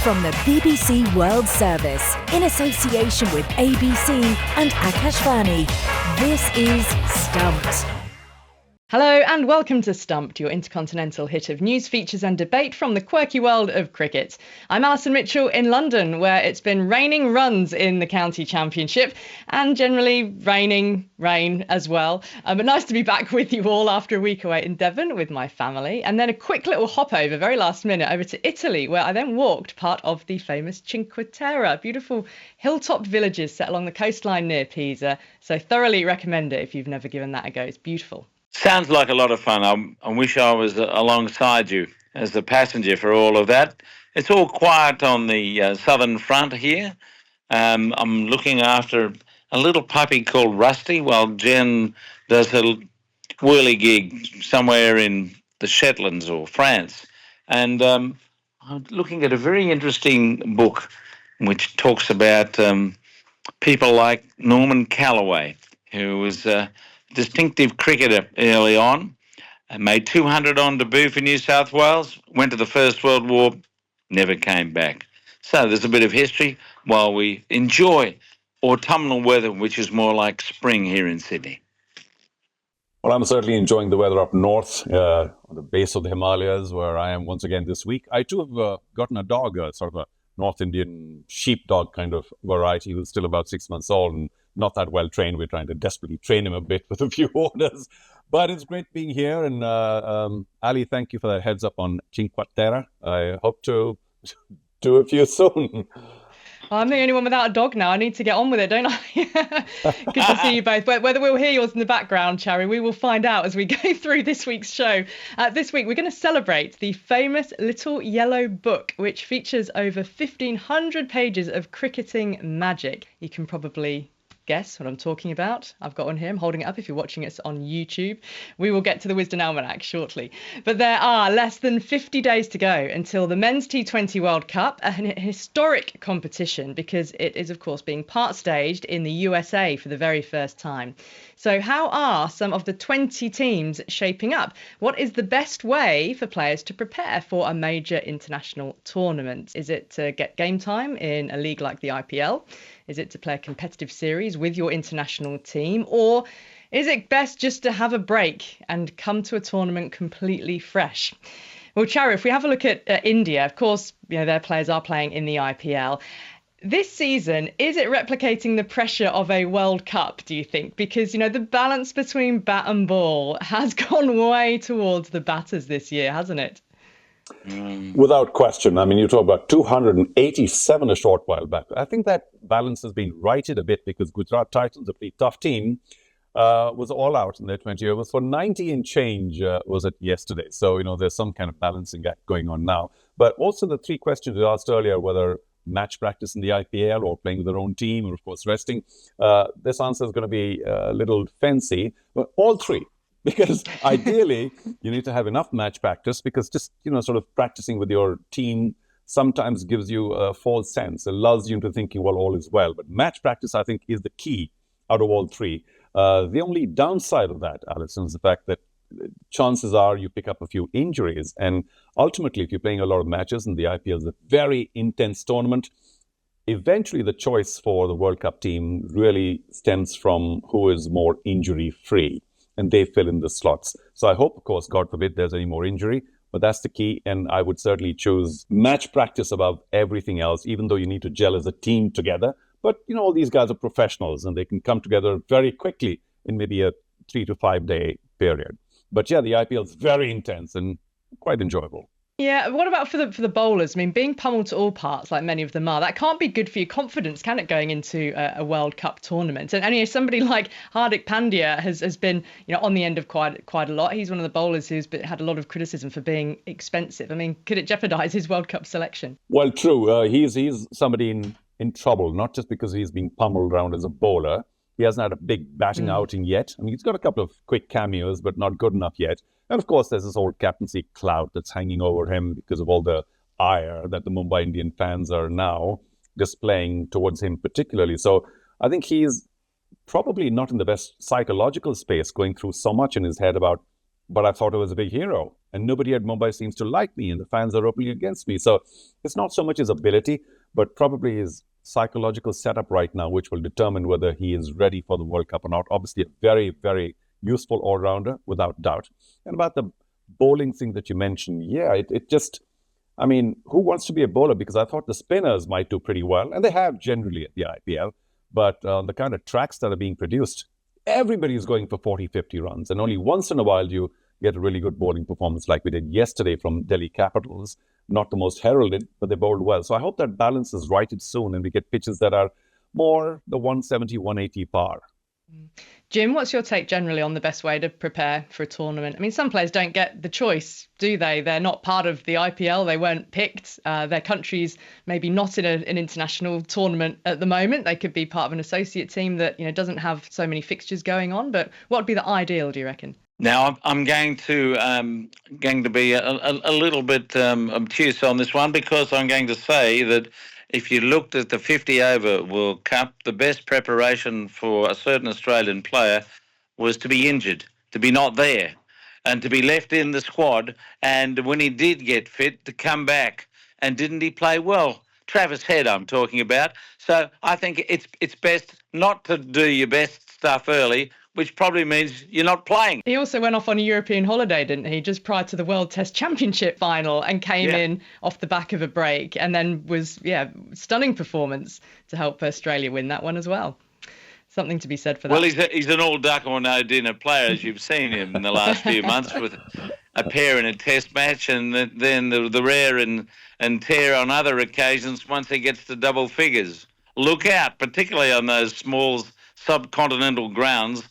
From the BBC World Service, in association with ABC and Akashvani, this is Stumped. Hello and welcome to Stumped, your intercontinental hit of news, features and debate from the quirky world of cricket. I'm Alison Mitchell in London, where it's been raining runs in the county championship and generally rain as well. But nice to be back with you all after a week away in Devon with my family. And then a quick little hop over, very last minute, over to Italy, where I then walked part of the famous Cinque Terre, beautiful hilltop villages set along the coastline near Pisa. So thoroughly recommend it if you've never given that a go. It's beautiful. Sounds like a lot of fun. I wish I was alongside you as the passenger for all of that. It's all quiet on the southern front here. I'm looking after a little puppy called Rusty while Jen does a whirligig somewhere in the Shetlands or France. And I'm looking at a very interesting book which talks about people like Norman Callaway, who was distinctive cricketer early on, made 200 on debut for New South Wales, went to the First World War, never came back. So there's a bit of history while we enjoy autumnal weather, which is more like spring here in Sydney. Well, I'm certainly enjoying the weather up north, on the base of the Himalayas, where I am once again this week. I too have gotten a dog, sort of a North Indian sheepdog kind of variety, who's still about 6 months old and not that well trained. We're trying to desperately train him a bit with a few orders. But it's great being here. And Ali, thank you for that heads up on Cinque Terre. I hope to do a few soon. I'm the only one without a dog now. I need to get on with it, don't I? Good to see you both. Whether we'll hear yours in the background, Charu, we will find out as we go through this week's show. This week, we're going to celebrate the famous Little Yellow Book, which features over 1,500 pages of cricketing magic. You can probably guess what I'm talking about. I've got one here. I'm holding it up if you're watching us on YouTube. We will get to the Wisden Almanack shortly. But there are less than 50 days to go until the Men's T20 World Cup, a historic competition because it is, of course, being part staged in the USA for the very first time. So how are some of the 20 teams shaping up? What is the best way for players to prepare for a major international tournament? Is it to get game time in a league like the IPL? Is it to play a competitive series with your international team? Or is it best just to have a break and come to a tournament completely fresh? Well, Charu, if we have a look at India, of course, their players are playing in the IPL. This season, is it replicating the pressure of a World Cup, do you think? Because, the balance between bat and ball has gone way towards the batters this year, hasn't it? Without question. I mean, you talk about 287 a short while back. I think that balance has been righted a bit because Gujarat Titans, a pretty tough team, was all out in their 20 overs for 90 and change was it yesterday. So, there's some kind of balancing act going on now. But also the three questions you asked earlier, whether match practice in the IPL or playing with their own team or, of course, resting. This answer is going to be a little fancy, but all three. Because ideally, you need to have enough match practice because just, sort of practicing with your team sometimes gives you a false sense. It lulls you into thinking, well, all is well. But match practice, I think, is the key out of all three. The only downside of that, Alison, is the fact that chances are you pick up a few injuries. And ultimately, if you're playing a lot of matches and the IPL is a very intense tournament, eventually the choice for the World Cup team really stems from who is more injury-free. And they fill in the slots. So I hope, of course, God forbid there's any more injury, but that's the key. And I would certainly choose match practice above everything else, even though you need to gel as a team together. But, all these guys are professionals and they can come together very quickly in maybe a 3 to 5 day period. But yeah, the IPL is very intense and quite enjoyable. Yeah, what about for the bowlers? I mean, being pummeled to all parts, like many of them are, that can't be good for your confidence, can it, going into a World Cup tournament? And somebody like Hardik Pandya has been, on the end of quite a lot. He's one of the bowlers who's had a lot of criticism for being expensive. I mean, could it jeopardise his World Cup selection? Well, true. He's somebody in trouble, not just because he's being pummeled around as a bowler. He hasn't had a big batting outing yet. I mean, he's got a couple of quick cameos, but not good enough yet. And of course, there's this old captaincy cloud that's hanging over him because of all the ire that the Mumbai Indian fans are now displaying towards him particularly. So I think he's probably not in the best psychological space, going through so much in his head about but I thought I was a big hero. And nobody at Mumbai seems to like me, and the fans are openly against me. So it's not so much his ability, but probably his psychological setup right now, which will determine whether he is ready for the World Cup or not. Obviously, a very, very useful all-rounder, without doubt. And about the bowling thing that you mentioned, yeah, it just, I mean, who wants to be a bowler? Because I thought the spinners might do pretty well, and they have generally at the IPL. But the kind of tracks that are being produced, everybody is going for 40, 50 runs. And only once in a while you get a really good bowling performance like we did yesterday from Delhi Capitals. Not the most heralded, but they bowled well. So I hope that balance is righted soon and we get pitches that are more the 170, 180 par. Jim, what's your take generally on the best way to prepare for a tournament? I mean, some players don't get the choice, do they? They're not part of the IPL. They weren't picked. Their country's maybe not in an international tournament at the moment. They could be part of an associate team that, you know, doesn't have so many fixtures going on. But what would be the ideal, do you reckon? Now, I'm going to be a little bit obtuse on this one, because I'm going to say that if you looked at the 50-over World Cup, the best preparation for a certain Australian player was to be injured, to be not there, and to be left in the squad. And when he did get fit, to come back. And didn't he play well? Travis Head, I'm talking about. So I think it's best not to do your best stuff early, which probably means you're not playing. He also went off on a European holiday, didn't he, just prior to the World Test Championship final, and came in off the back of a break, and then was, stunning performance to help Australia win that one as well. Something to be said for that. Well, he's an all duck or no dinner player, as you've seen him in the last few months, with a pair in a test match, and then the rare and tear on other occasions once he gets to double figures. Look out, particularly on those small subcontinental grounds,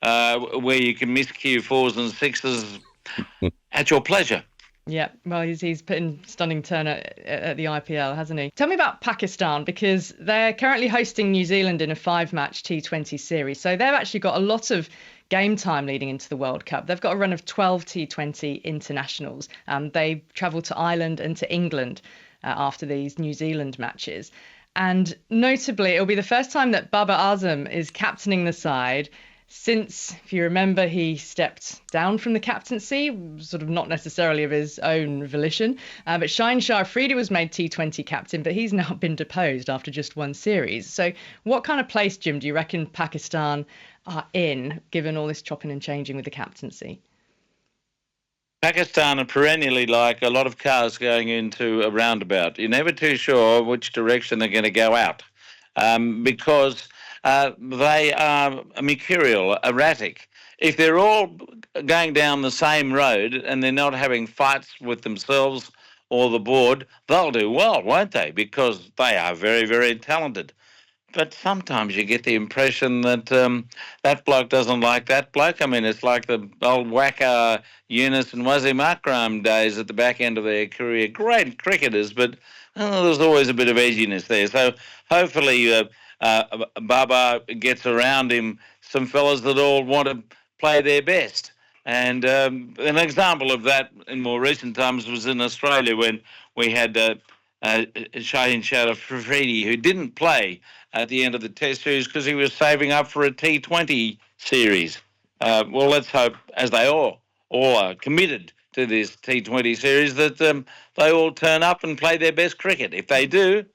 where you can miscue 4s and 6s at your pleasure. Yeah, well, he's put in stunning turn at the IPL, hasn't he? Tell me about Pakistan, because they're currently hosting New Zealand in a 5-match T20 series. So they've actually got a lot of game time leading into the World Cup. They've got a run of 12 T20 internationals. They travel to Ireland and to England after these New Zealand matches. And notably, it'll be the first time that Babar Azam is captaining the side since, if you remember, he stepped down from the captaincy, sort of not necessarily of his own volition. But Shaheen Shah Afridi was made T20 captain, but he's now been deposed after just one series. So what kind of place, Jim, do you reckon Pakistan are in, given all this chopping and changing with the captaincy? Pakistan are perennially like a lot of cars going into a roundabout. You're never too sure which direction they're going to go out, because they are mercurial, erratic. If they're all going down the same road and they're not having fights with themselves or the board, they'll do well, won't they? Because they are very, very talented. But sometimes you get the impression that that bloke doesn't like that bloke. I mean, it's like the old Wacker, Yunus and Wasim Akram days at the back end of their career. Great cricketers, but there's always a bit of edginess there. So hopefully Baba gets around him some fellas that all want to play their best. And an example of that in more recent times was in Australia, when we had Shaheen Shah Afridi, who didn't play at the end of the Test series because he was saving up for a T20 series. Well, let's hope, as they all are committed to this T20 series, that they all turn up and play their best cricket. If they do,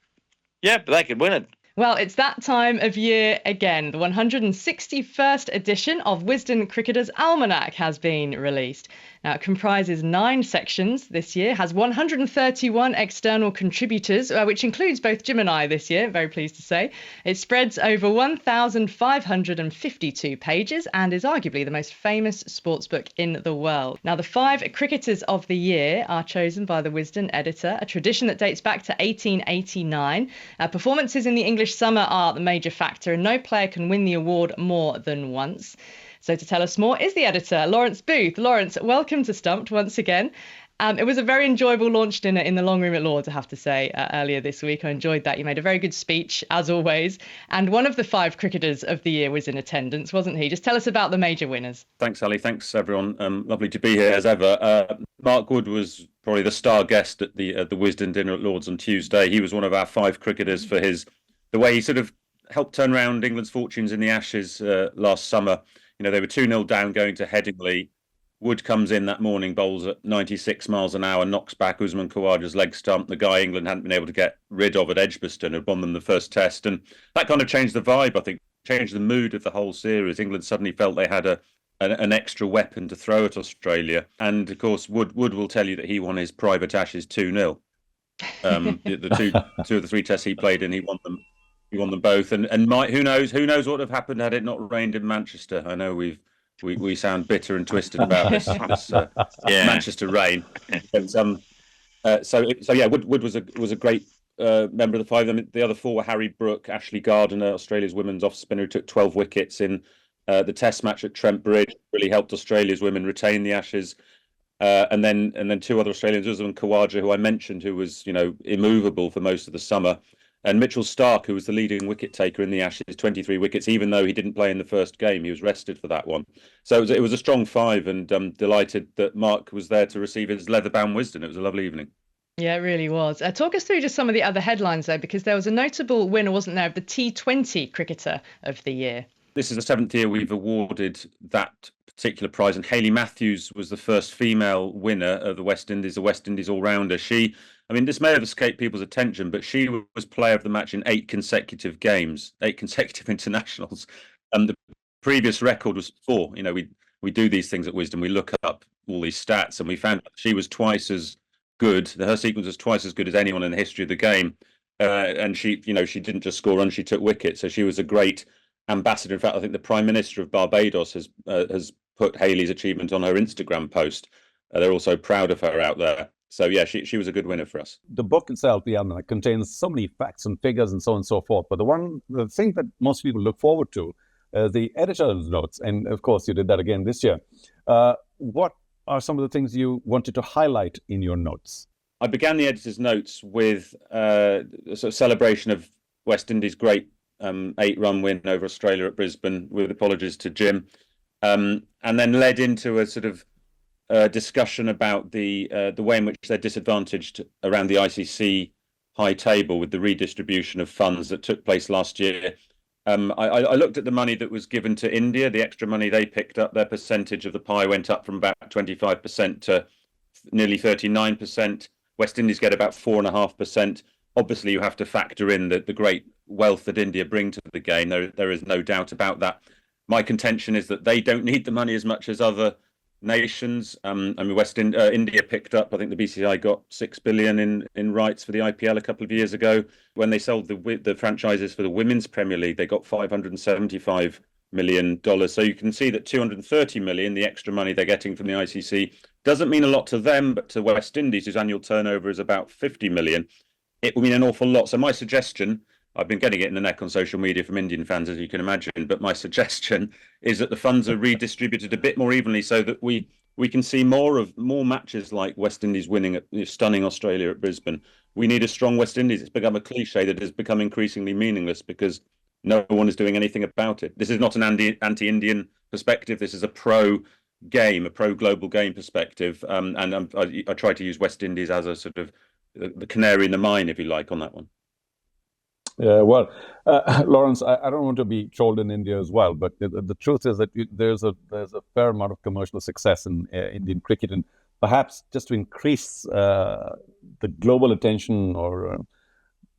they could win it. Well, it's that time of year again. The 161st edition of Wisden Cricketers' Almanack has been released. Now, it comprises 9 sections this year, has 131 external contributors, which includes both Jim and I this year, very pleased to say. It spreads over 1,552 pages and is arguably the most famous sports book in the world. Now, the 5 cricketers of the year are chosen by the Wisden editor, a tradition that dates back to 1889. Performances in the English summer are the major factor, and no player can win the award more than once. So to tell us more is the editor, Lawrence Booth. Lawrence, welcome to Stumped once again. It was a very enjoyable launch dinner in the Long Room at Lords, I have to say, earlier this week. I enjoyed that. You made a very good speech, as always. And one of the 5 cricketers of the year was in attendance, wasn't he? Just tell us about the major winners. Thanks, Ali. Thanks, everyone. Lovely to be here, as ever. Mark Wood was probably the star guest at the Wisden dinner at Lords on Tuesday. He was one of our 5 cricketers for the way he sort of helped turn around England's fortunes in the Ashes last summer. You know, they were 2-0 down going to Headingley. Wood comes in that morning, bowls at 96 miles an hour, knocks back Usman Khawaja's leg stump, the guy England hadn't been able to get rid of at Edgbaston, had won them the first test. And that kind of changed the vibe, I think, changed the mood of the whole series. England suddenly felt they had an extra weapon to throw at Australia. And of course, Wood will tell you that he won his private Ashes 2-0. The two of the three tests he played in, he won them. He won them both. And who knows what would have happened had it not rained in Manchester. I know we sound bitter and twisted about this Manchester rain. But, so yeah, Wood was a great member of the five. I mean, the other four were Harry Brook, Ashley Gardiner, Australia's women's off spinner, who took 12 wickets in the Test match at Trent Bridge. Really helped Australia's women retain the Ashes. And then two other Australians, Usman Khawaja, who I mentioned, who was immovable for most of the summer, and Mitchell Starc, who was the leading wicket taker in the Ashes, 23 wickets, even though he didn't play in the first game. He was rested for that one. So it was a strong five, and delighted that Mark was there to receive his leather-bound Wisden. It was a lovely evening. Yeah, it really was. Talk us through just some of the other headlines, though, because there was a notable winner, wasn't there, of the T20 Cricketer of the Year. This is the seventh year we've awarded that particular prize, and Hayley Matthews was the first female winner of the West Indies all-rounder. This may have escaped people's attention, but she was player of the match in 8 consecutive games, 8 consecutive internationals. The previous record was 4. We do these things at Wisden. We look up all these stats, and we found she was twice as good. Her sequence was twice as good as anyone in the history of the game. And she didn't just score runs; she took wickets. So she was a great ambassador. In fact, I think the Prime Minister of Barbados has put Hayley's achievement on her Instagram post. They're also proud of her out there. So yeah, she was a good winner for us. The book itself, the Almanack, contains so many facts and figures and so on and so forth. But the thing that most people look forward to, the editor's notes, and of course you did that again this year. What are some of the things you wanted to highlight in your notes? I began the editor's notes with a sort of celebration of West Indies' great 8-run win over Australia at Brisbane, with apologies to Jim, and then led into a sort of discussion about the way in which they're disadvantaged around the ICC high table with the redistribution of funds that took place last year. I looked at the money that was given to India, the extra money they picked up. Their percentage of the pie went up from about 25% to nearly 39%. West Indies get about 4.5%. Obviously, you have to factor in the great wealth that India bring to the game. There is no doubt about that. My contention is that they don't need the money as much as other nations. India picked up, I think the BCCI got $6 billion in rights for the IPL a couple of years ago. When they sold the franchises for the Women's Premier League, they got $575 million. So you can see that $230 million, the extra money they're getting from the ICC, doesn't mean a lot to them, but to West Indies, whose annual turnover is about 50 million, it will mean an awful lot. So my suggestion, I've been getting it in the neck on social media from Indian fans, as you can imagine, but my suggestion is that the funds are redistributed a bit more evenly, so that we can see more matches like West Indies winning at stunning Australia at Brisbane. We need a strong West Indies. It's become a cliche that has become increasingly meaningless because no one is doing anything about it. This is not an anti-Indian perspective. This is a pro-game, a pro-global game perspective. And I try to use West Indies as a sort of the canary in the mine, if you like, on that one. Lawrence, I don't want to be trolled in India as well, but the truth is that there's a fair amount of commercial success in Indian cricket, and perhaps just to increase the global attention or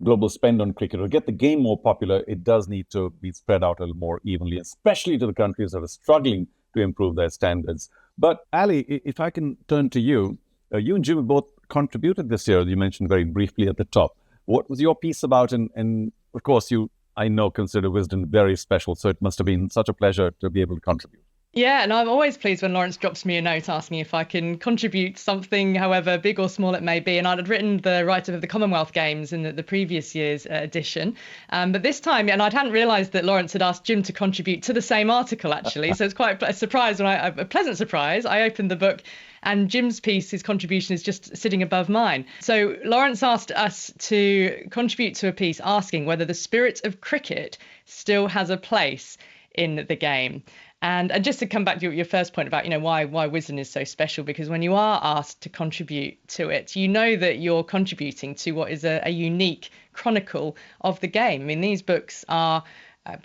global spend on cricket or get the game more popular, it does need to be spread out a little more evenly, especially to the countries that are struggling to improve their standards. But Ali, if I can turn to you, you and Jim both contributed this year, you mentioned very briefly at the top. What was your piece about? And of course, I know, consider Wisden very special, so it must have been such a pleasure to be able to contribute. Yeah, and I'm always pleased when Lawrence drops me a note asking if I can contribute something, however big or small it may be. And I'd written the write-up of the Commonwealth Games in the previous year's edition. But this time, and I hadn't realised that Lawrence had asked Jim to contribute to the same article, actually. So it's quite a surprise, a pleasant surprise. I opened the book and Jim's piece, his contribution, is just sitting above mine. So Lawrence asked us to contribute to a piece asking whether the spirit of cricket still has a place in the game. And just to come back to your first point about, why Wisden is so special, because when you are asked to contribute to it, you know that you're contributing to what is a unique chronicle of the game. I mean, these books are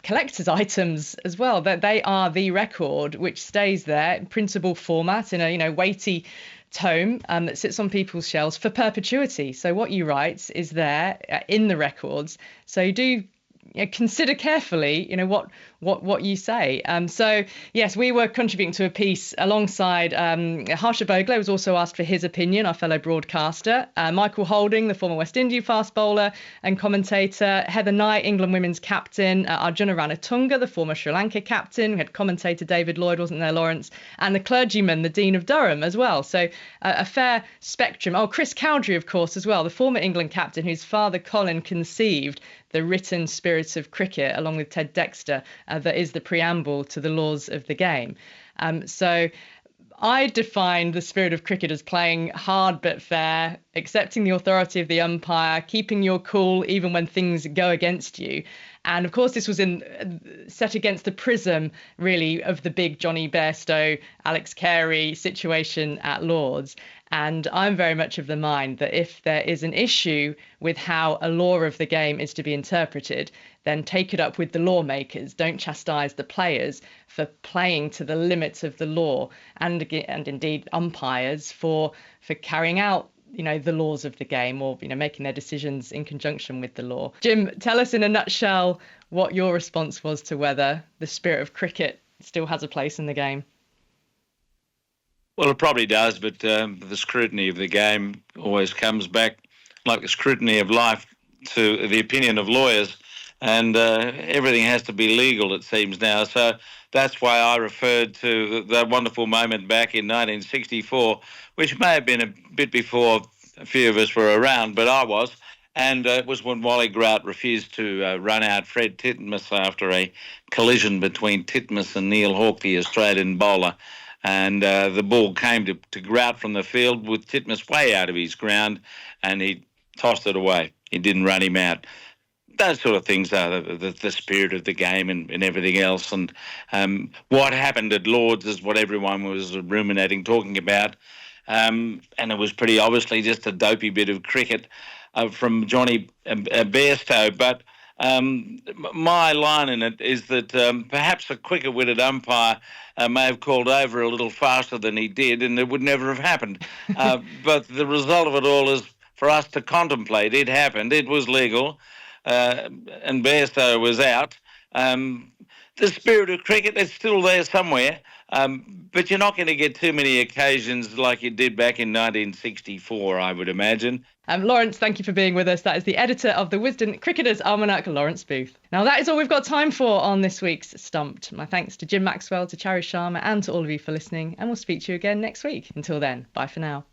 collector's items as well, that they are the record which stays there in printable format in a weighty tome that sits on people's shelves for perpetuity. So what you write is there in the records. So you do consider carefully, what you say. So yes, we were contributing to a piece alongside Harsha Bhogle was also asked for his opinion, our fellow broadcaster, Michael Holding, the former West Indian fast bowler and commentator, Heather Knight, England women's captain, Arjuna Ranatunga, the former Sri Lanka captain. We had commentator David Lloyd, wasn't there, Lawrence, and the clergyman, the Dean of Durham as well. So a fair spectrum. Oh, Chris Cowdrey, of course, as well, the former England captain whose father Colin conceived the written spirit of cricket, along with Ted Dexter, that is the preamble to the laws of the game. So I define the spirit of cricket as playing hard but fair, accepting the authority of the umpire, keeping your cool even when things go against you. And of course, this was set against the prism, really, of the big Johnny Bairstow, Alex Carey situation at Lord's. And I'm very much of the mind that if there is an issue with how a law of the game is to be interpreted, then take it up with the lawmakers. Don't chastise the players for playing to the limits of the law, and indeed umpires for carrying out the laws of the game, or making their decisions in conjunction with the law. Jim, tell us in a nutshell what your response was to whether the spirit of cricket still has a place in the game. Well, it probably does, but the scrutiny of the game always comes back, like the scrutiny of life, to the opinion of lawyers, and everything has to be legal, it seems now. So that's why I referred to that wonderful moment back in 1964, which may have been a bit before a few of us were around, but I was. And it was when Wally Grout refused to run out Fred Titmus after a collision between Titmus and Neil Hawke, the Australian bowler. And the ball came to Grout from the field with Titmus way out of his ground, and he tossed it away. He didn't run him out. Those sort of things are the spirit of the game and everything else. And what happened at Lord's is what everyone was ruminating, talking about. And it was pretty obviously just a dopey bit of cricket from Johnny Bairstow. But my line in it is that perhaps a quicker-witted umpire may have called over a little faster than he did, and it would never have happened. But the result of it all is for us to contemplate. It happened. It was legal. And Bairstow was out. The spirit of cricket is still there somewhere, but you're not going to get too many occasions like you did back in 1964, I would imagine. Lawrence, thank you for being with us. That is the editor of the Wisden Cricketers Almanack, Lawrence Booth. Now, that is all we've got time for on this week's Stumped. My thanks to Jim Maxwell, to Charu Sharma, and to all of you for listening, and we'll speak to you again next week. Until then, bye for now.